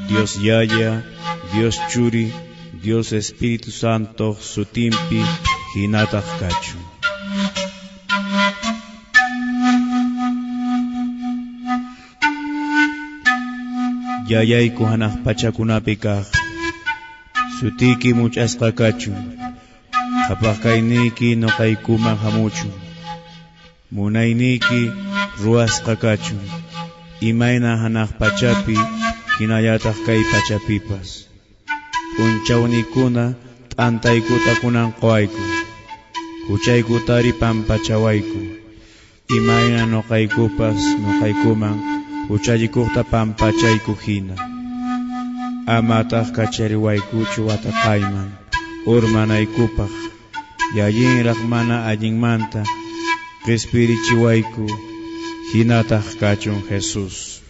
Dios Yaya, Dios Churi, Dios Espíritu Santo, sutimpi, hinataq kachun. Yayayku hanaq pachakunapi kaq, sutiki much'asqa kachun, qhapaqayniki noqaykuman hamuchun, munayniki ruwasqa kachun, imayna hanaq pachapi, hinallataq kay pachapipas. Unchawnikuna t'antaykuta kunanqawayku, huchaykutari pampachawayku, imayna noqaykupas noqaykuman huchallikuqta pampachayku hina. Amataq kachariwaykuchu wataqayman, urmanaykupaq, yayinraq mana allinmanta qhispirichiwayku, hinataq kachun Jesús.